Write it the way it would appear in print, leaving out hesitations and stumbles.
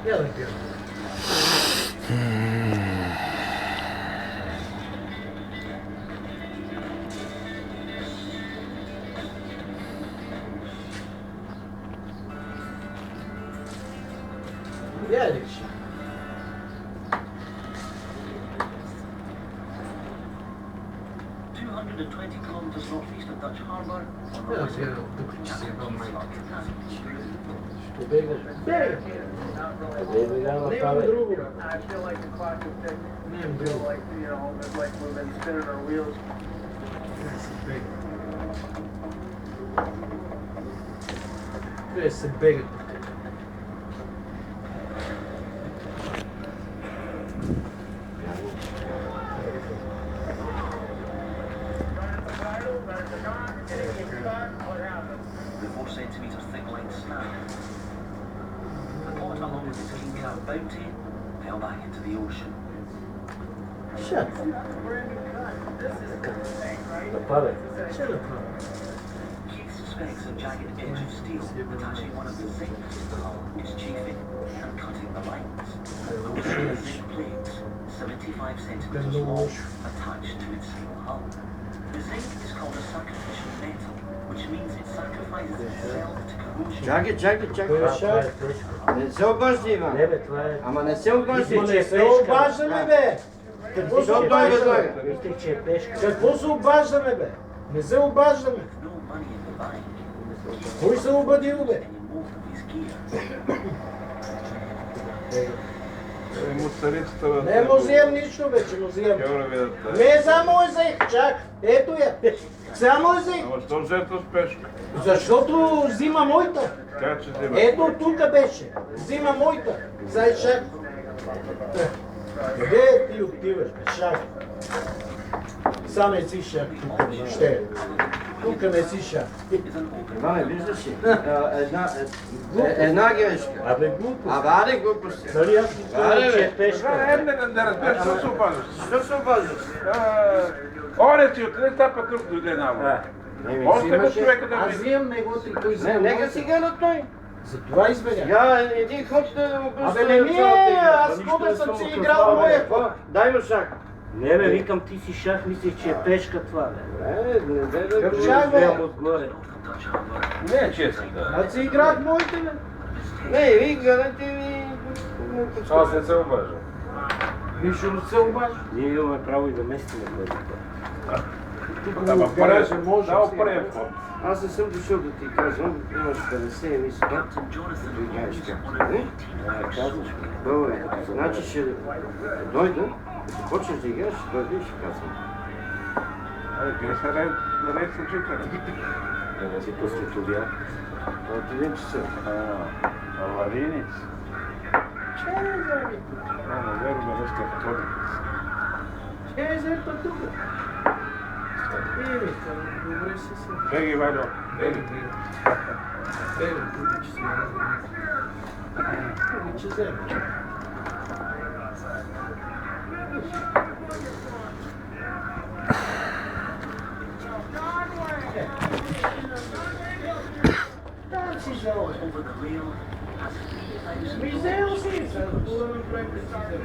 Yeah, they do. Geliş. 220 kilometers northeast of Dutch Harbor. Biraz ya dokunucusu yapalım. Побегал. Бегал. Нема друго. I feel like the clock is ticking. Нема I feel друго. like, it's like we've been spinning our wheels. Трябва да се бегат. The 4 centimeters thick line snap. The pot, along with its king crab bounty, fell back into the ocean. Shut. Нападай. Shut up. Keith suspects a jagged edge of steel attaching one of the zinc to the hull is chafing and cutting the lines. Those are the zinc plates, 75 centimeters long, attached to its steel hull. The zinc is called a sacrificial metal, which means it sacrifices itself to corrosion. Чакай. Това е тежко. Не се обажда, Иван. Не бе, това е... Ама не се обажда. Мислех, че е се пешка. обаждаме, бе! Какво се Защо той обаждаме? възлага? Мислех, че е пешка. Какво се обаждаме, бе? Не се обаждаме. No money in the bank, Кой се обадил, бе? any more of his gear. Не му взем нищо, бе, че му взем. Не, само я взех, чак. Ето я. Само я взех. Ама що взето с пешка? Защото взима моята. Как че взема? Ето тук беше. Взима моята. Зай шак. Къде ти отиваш, бе, шак? Са не си шак тук, ще. Тук не си шак. Иване, виждаш ли? Една грешка. Абе, глупо. Абе, аде глупости. Нали аз ти казвам, че е пешка. Не разбираш, що се обаждаш? Защо се обаждаш? Оре ти отиде, та път друг дойде на Още го човека да Аз види. взимам неговото и той Не, взима нека моята. си гледа той. Затова избегах. Я един ход да му Абе не ми е, аз хода съм си играл моя ход. Дай му шак. Не бе, викам ти си шах, мислех, че е пешка това, бе. Не дай да Какъв го... шах, бе? Гледам отгоре. Не е честно, да. Аз си играх моите, бе. Не, ви гледате ви... Аз не се обаждам. Нищо не се обажда. Ние имаме право и да местиме което. Тук Ама в гаража може. дал първия вход. Аз не съм дошъл да ти кажа, имаш 50 емисии. Captain Jonathan Видяш Holmes, как, one of не? 18 Irish Казваш soldiers. ми. Добре, значи ще дойда, като почнеш да играеш, ще дойда и ще казвам. Абе, къде са ред служители? Да не си постутовя. От 1 часа. Аварийниц. Наверно, да сте втори. Е, зерта тук. Добре си се. Беги, Валю. Беги. Беги, тук че си не че вземе. Там си взел. Over the rail, has 3,000 Ми взел си. Сега да направим да си взел.